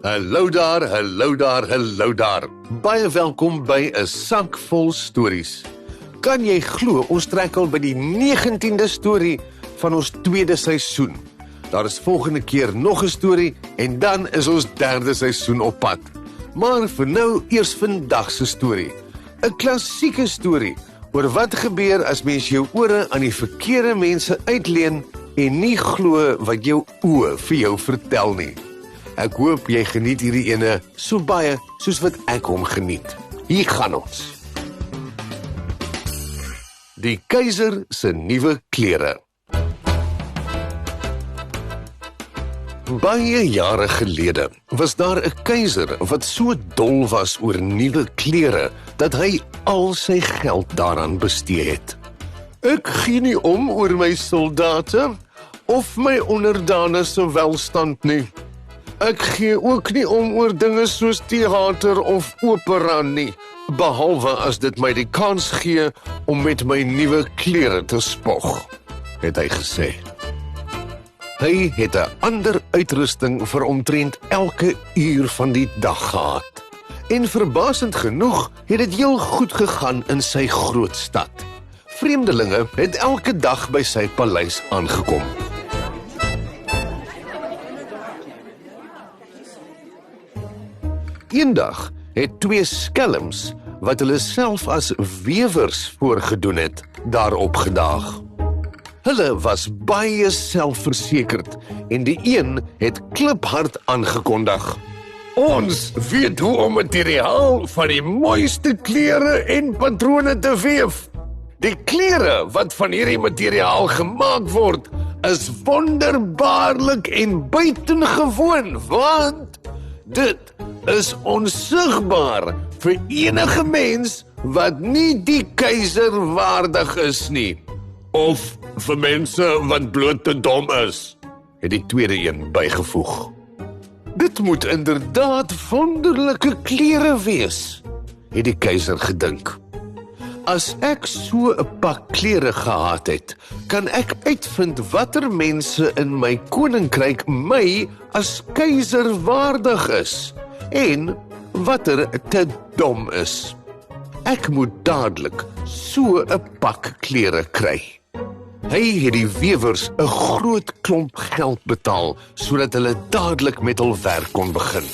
Hallo daar, hallo daar, hallo daar. Baie welkom by 'n sak vol stories. Kan jy glo, ons trek al by die 19de storie van ons tweede seisoen. Daar is volgende keer nog 'n storie en dan is ons derde seisoen op pad. Maar vir nou eers vandag se storie. 'n Klassieke storie oor wat gebeur as mens jou ore aan die verkeerde mense uitleen en nie glo wat jou oë vir jou vertel nie. Ek hoop jy geniet hierdie ene so baie soos wat ek hom geniet. Hier gaan ons. Die keiser se nuwe klere. Baie jare gelede was daar 'n keiser wat so dol was oor nuwe klere dat hy al sy geld daaraan bestee het. Ek gee nie om oor my soldate of my onderdane se welstand nie. Ek gee ook nie om oor dinge soos teater of opera nie, behalwe as dit my die kans gee om met my nuwe klere te spog, het hy gesê. Hy het 'n ander uitrusting vir omtrent elke uur van die dag gehad. En verbasend genoeg het dit heel goed gegaan in sy groot stad. Vreemdelinge het elke dag by sy paleis aangekom. Eendag het twee skelms, wat hulle self as wewers voorgedoen het, daar opgedaag. Hulle was baie selfversekerd en die een het kliphard aangekondig: "Ons weet hoe om materiaal van die mooiste klere en patrone te weef. Die klere wat van hierdie materiaal gemaak word, is wonderbaarlik en buitengewoon, want dit is onsigbaar vir enige mens wat nie die keiser waardig is nie. Of vir mense wat bloot te dom is," het die tweede een bygevoeg. "Dit moet inderdaad wonderlike klere wees," het die keiser gedink. "As ek so 'n pak klere gehad het, kan ek uitvind watter mense in my koninkryk my as keiser waardig is en watter te dom is. Ek moet dadelik so 'n pak klere kry." Hy het die wewers 'n groot klomp geld betaal, sodat hulle dadelik met hul werk kon begin.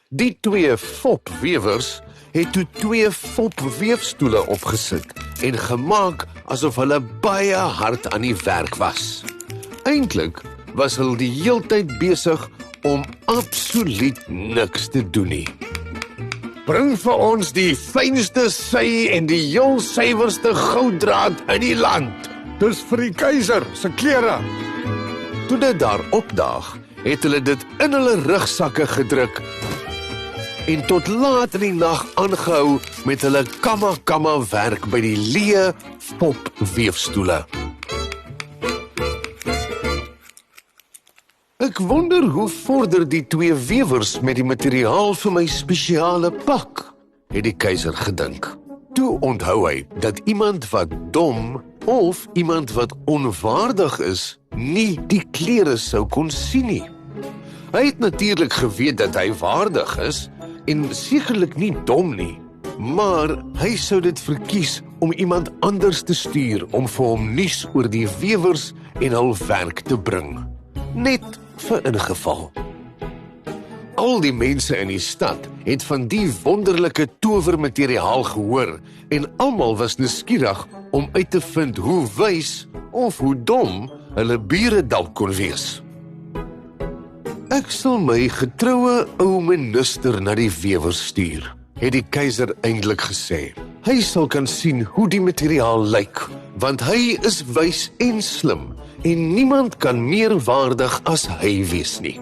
Die twee fopwewers het toe twee fopweefstoele opgesit en gemaak asof hulle baie hard aan die werk was. Eintlik was hulle die heeltyd besig om absoluut niks te doen nie. "Bring vir ons die fynste sy en die heel suiwerste gouddraad uit die land. Dis vir die keiser se klere." Toe dit daar opdaag, het hulle dit in hulle rugsakke gedruk en tot laat in die nag aangehou met hulle kamma werk by die leë popweefstoele. "Ek wonder hoe vorder die twee wewers met die materiaal vir my spesiale pak," het die keiser gedink. Toe onthou hy dat iemand wat dom of iemand wat onwaardig is, nie die klere sou kon sien nie. Hy het natuurlik geweet dat hy waardig is en sekerlik nie dom nie, maar hy sou dit verkies om iemand anders te stuur om vir hom nuus oor die wewers en hul werk te bring. Net vir ingeval. Al die mense in die stad het van die wonderlike towermateriaal gehoor en almal was nuuskierig om uit te vind hoe wys of hoe dom hulle bure dalk kon wees. "Ek sal my getroue ou minister na die wewers stuur," het die keiser eintlik gesê. "Hy sal kan sien hoe die materiaal lyk, want hy is wys en slim en niemand kan meer waardig as hy wees nie."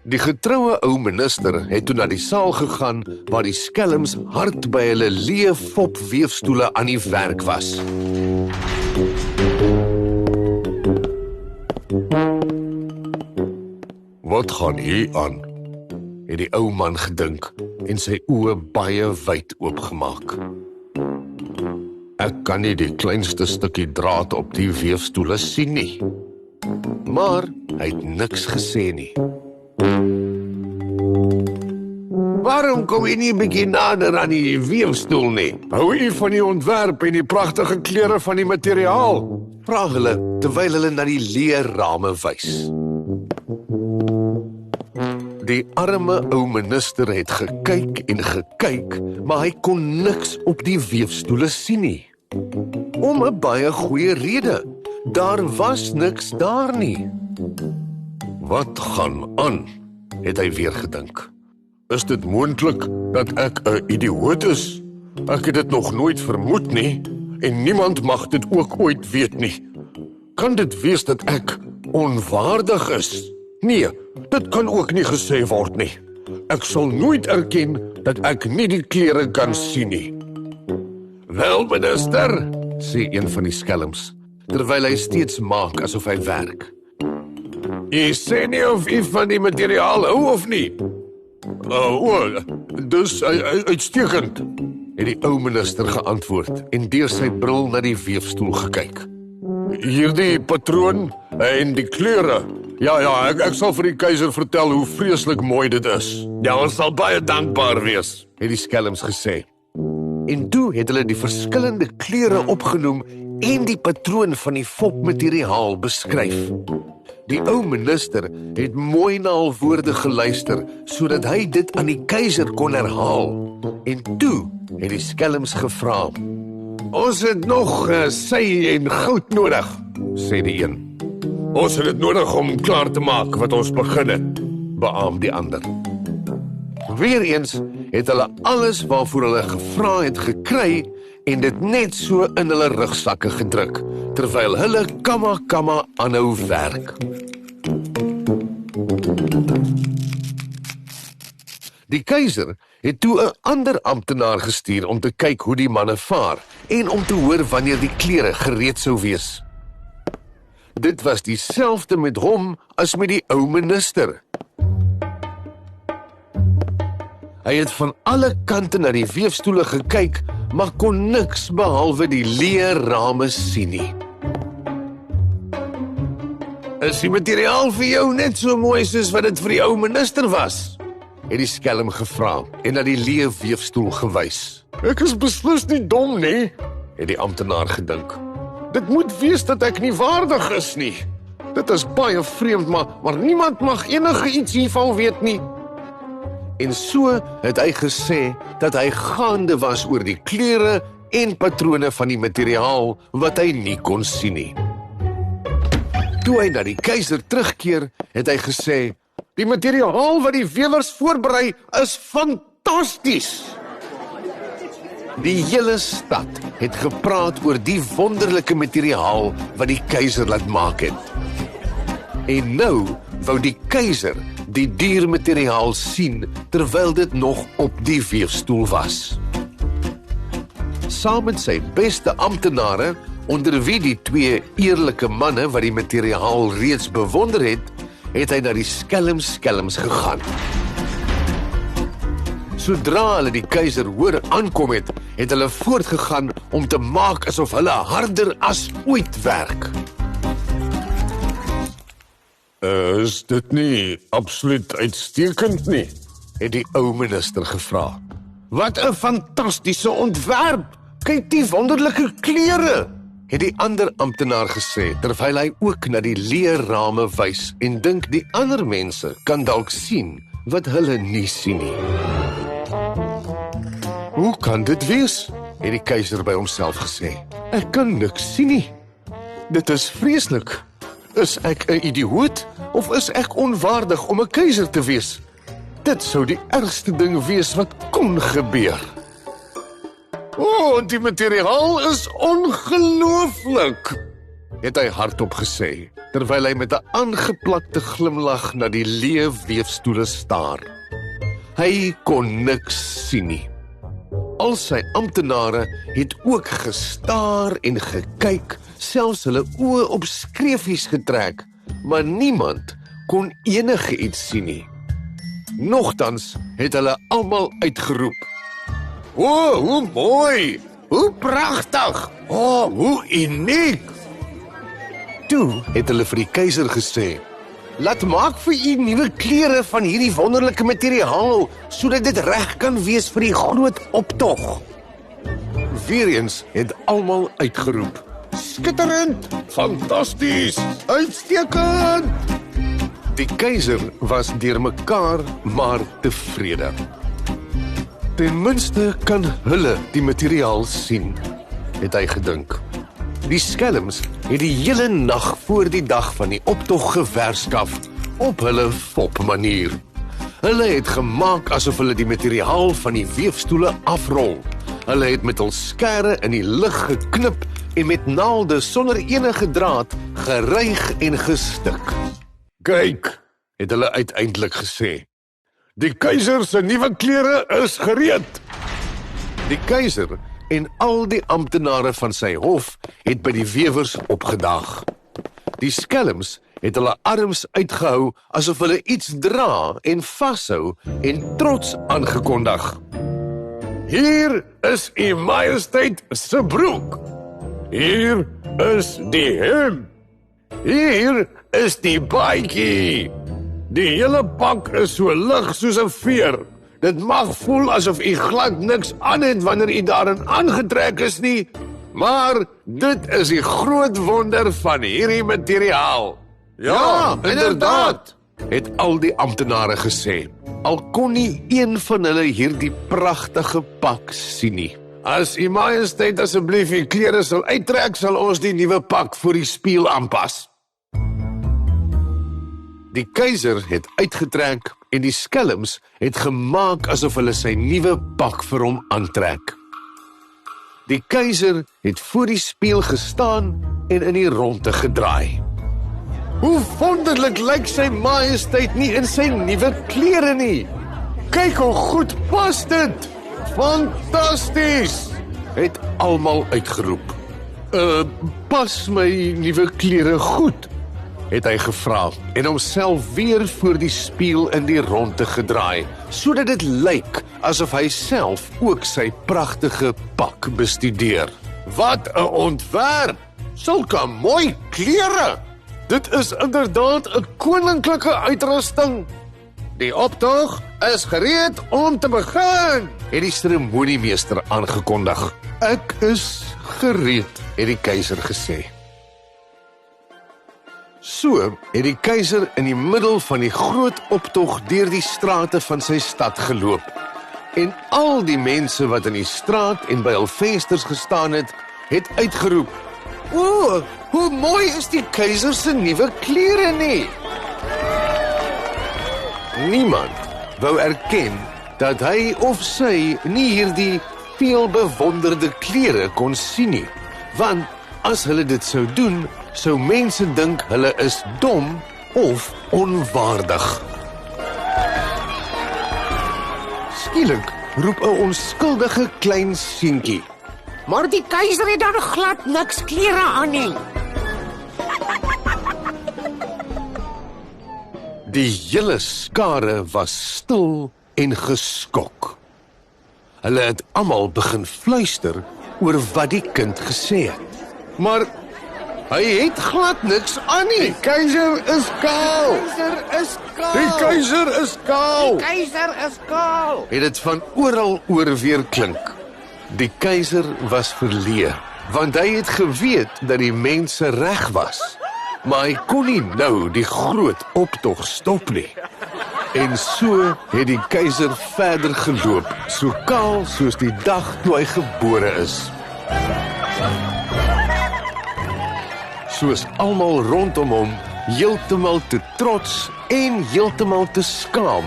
Die getroue ou minister het toe na die saal gegaan waar die skelms hard by hulle leë fopweefstoele aan die werk was. "Wat gaan hier aan?" het die ou man gedink en sy oë baie wyd oopgemaak. Ek kan nie die kleinste stukkie draad op die weefstoele sien nie. Maar hy het niks gesê nie. Waarom kom jy nie 'n bietjie nader aan die weefstoel nie? Hou jy van die ontwerp en die pragtige kleure van die materiaal? Vra hulle terwyl hulle na die leerrame wys. Die arme ou minister het gekyk en gekyk, maar hy kon niks op die weefstoele sien nie. Om 'n baie goeie rede. Daar was niks daar nie. Wat gaan aan? Het hy weer gedink. Is dit moontlik dat ek 'n idioot is? Ek het dit nog nooit vermoed nie, en niemand mag dit ook ooit weet nie. Kan dit wees dat ek onwaardig is? Nee, dit kan ook nie gesê word nie. Ek sal nooit erken dat ek nie die klere kan sien nie. Wel, minister, sê een van die skelms, terwyl hy steeds maak asof hy werk. Jy sê nie of jy van die materiaal hou of nie? Dus uitstekend, het die ou minister geantwoord en deur sy bril na die weefstoel gekyk. Hierdie patroon en die kleure. Ja, ek sal vir die keiser vertel hoe vreeslik mooi dit is. Ja, ons sal baie dankbaar wees, het die skelms gesê. En toe het hulle die verskillende kleure opgenoem en die patroon van die fopmateriaal beskryf. Die ou minister het mooi na al woorde geluister, sodat hy dit aan die keiser kon herhaal. En toe het die skelms gevra, ons het nog sy en goud nodig, sê die een. Ons het dit nodig om klaar te maak wat ons begin het, beaam die ander. Weereens het hulle alles waarvoor hulle gevra het gekry en dit net so in hulle rugsakke gedruk, terwyl hulle kamma aanhou werk. Die keiser het toe 'n ander amptenaar gestuur om te kyk hoe die manne vaar en om te hoor wanneer die klere gereed sou wees. Dit was dieselfde met hom as met die ou minister. Hy het van alle kante na die weefstoele gekyk, maar kon niks behalwe die leerrame sien nie. Is die materiaal vir jou net so mooi soos wat dit vir die ou minister was? Het die skelm gevra en na die leë weefstoel gewys. Ek is beslis nie dom nie, het die amptenaar gedink. Dit moet wees dat ek nie waardig is nie. Dit is baie vreemd, maar niemand mag enige iets hiervan weet nie. En so het hy gesê dat hy gaande was oor die kleure en patrone van die materiaal wat hy nie kon sien nie. Toe hy na die keiser terugkeer, het hy gesê, die materiaal wat die wewers voorberei is fantasties. Die hele stad het gepraat oor die wonderlike materiaal wat die keiser laat maak het. En nou wou die keiser die diermateriaal sien terwyl dit nog op die weefstoel was. Saam met sy beste amptenare, onder wie die 2 eerlike manne wat die materiaal reeds bewonder het, het hy na die skelms gegaan. Sodra hulle die keiser hoor aankom het, het hulle voortgegaan om te maak asof hulle harder as ooit werk. Is dit nie absoluut uitstekend nie? Het die ou minister gevra. Wat 'n fantastiese ontwerp! Kyk die wonderlike kleure! Het die ander amptenaar gesê, terwyl hy ook na die leerrame wys en dink die ander mense kan dalk sien wat hulle nie sien nie. Hoe kan dit wees? Het die keiser by homself gesê. Ek kan niks sien nie. Dit is vreeslik. Is ek 'n idioot of is ek onwaardig om 'n keiser te wees? Dit sou die ergste ding wees wat kon gebeur. Die materiaal is ongelooflik, het hy hardop gesê, terwyl hy met 'n aangeplakte glimlag na die leë weefstoele staar. Hy kon niks sien nie. Al sy amptenare het ook gestaar en gekyk, selfs hulle oë op skreefies getrek, maar niemand kon enige iets sien nie. Nogtans het hulle almal uitgeroep. Hoe mooi! Hoe pragtig! Hoe uniek! Toe het hulle vir die keiser gesê, laat maak vir u nuwe klere van hierdie wonderlike materiaal, sodat dit reg kan wees vir die groot optog. Weereens het almal uitgeroep, skitterend, fantasties, uitstekend! Die keiser was deurmekaar maar tevrede. Ten minste kan hulle die materiaal sien, het hy gedink. Die skelms het die hele nag voor die dag van die optog gewerskaf op hulle fopmanier. Hulle het gemaak asof hulle die materiaal van die weefstoele afrol. Hulle het met hul skere in die lug geknip en met naalde sonder enige draad geryg en gestik. Kyk, het hulle uiteindelik gesê. Die keiser se nuwe klere is gereed. Die keiser en al die amptenare van sy hof het by die wewers opgedaag. Die skelms het hulle arms uitgehou asof hulle iets dra en vashou en trots aangekondig. Hier is u majesteit se broek. Hier is die hemp. Hier is die baadjie. Die hele pak is so lig soos 'n veer. Dit mag voel asof u glad niks aan het wanneer u daarin aangetrek is nie, maar dit is die groot wonder van hierdie materiaal. Ja, inderdaad, het al die amptenare gesê. Al kon nie een van hulle hierdie pragtige pak sien nie. As u majesteit asseblief u klere sal uittrek, sal ons die nuwe pak voor die spieël aanpas. Die keiser het uitgetrek en die skelms het gemaak asof hulle sy nuwe pak vir hom aantrek. Die keiser het voor die spieël gestaan en in die ronde gedraai. Hoe wonderlik lyk sy majesteit nie in sy nuwe klere nie. Kyk hoe goed pas dit. Fantasties, het almal uitgeroep. Pas my nuwe klere goed, het hy gevra en homself weer voor die spieël in die ronde gedraai, sodat dit lyk asof hy self ook sy pragtige pak bestudeer. Wat 'n ontwerp! Sulke mooi klere! Dit is inderdaad 'n koninklike uitrusting. Die optog is gereed om te begin, het die seremoniemeester aangekondig. Ek is gereed, het die keiser gesê. So het die keiser in die middel van die groot optog deur die strate van sy stad geloop. En al die mense wat in die straat en by hul vensters gestaan het uitgeroep, "O, hoe mooi is die keiser se nuwe klere nie." Niemand wou erken dat hy of sy nie hierdie veel bewonderde klere kon sien nie, want as hulle dit sou doen, sou mense dink hulle is dom of onwaardig. Skielik roep 'n onskuldige klein seentjie, "Maar die keiser het dan glad niks klere aan nie." Die hele skare was stil en geskok. Hulle het almal begin fluister oor wat die kind gesê het. Maar hy het glad niks aan nie. Die keiser is kaal. Die keiser is kaal. Het dit van oral oor weer klink. Die keiser was verleë, want hy het geweet dat die mense reg was. Maar hy kon nie nou die groot optog stop nie. En so het die keiser verder geloop, so kaal soos die dag toe hy gebore is. Soos almal rondom hom, heeltemal te trots en heeltemal te skaam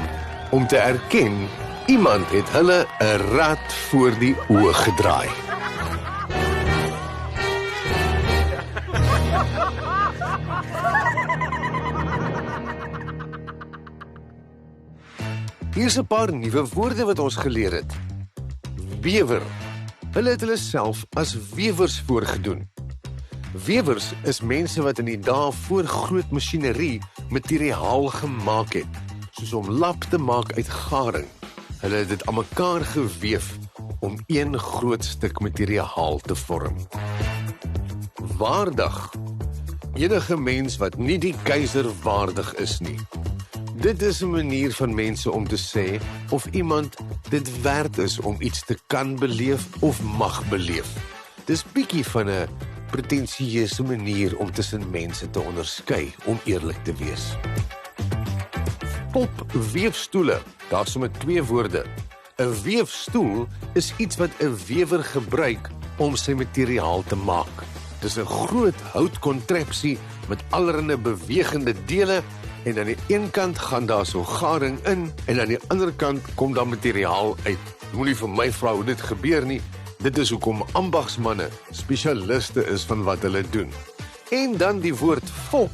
om te erken, iemand het hulle 'n rad voor die oë gedraai. Hier is 'n paar nuwe woorde wat ons geleer het. Wewer. Hulle het hulle self as wewers voorgedoen. Wewers is mense wat in die dae voor groot masjinerie materiaal gemaak het, soos om lap te maak uit garing. Hulle het dit aan mekaar geweef om een groot stuk materiaal te vorm. Waardig. Enige mens wat nie die keiser waardig is nie. Dit is 'n manier van mense om te sê of iemand dit werd is om iets te kan beleef of mag beleef. Dis bietjie van 'n pretensieuse manier om tussen mense te onderskei, om eerlik te wees. Popweefstoele, daar is sommer 2 woorde. 'n Weefstoel is iets wat 'n wewer gebruik om sy materiaal te maak. Dis 'n groot houtkontrepsie met allerlei bewegende dele en aan die een kant gaan daar so garing in en aan die ander kant kom daar materiaal uit. Moenie vir my vra hoe dit gebeur nie. Dit is hoekom ambagsmanne spesialiste is van wat hulle doen. En dan die woord fop.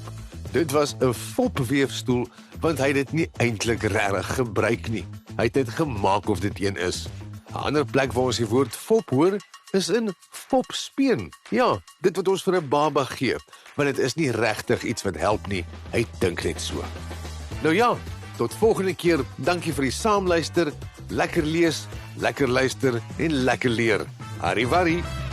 Dit was 'n fopweefstoel want hy het dit nie eintlik regtig gebruik nie. Hy het dit gemaak of dit een is. 'n Ander plek waar ons die woord fop hoor, is in fopspeen. Ja, dit wat ons vir 'n baba gee, want dit is nie regtig iets wat help nie. Hy dink net so. Nou ja, tot volgende keer. Dankie vir die saamluister. Lekker lees, lekker luister en lekker leer. Arrivari.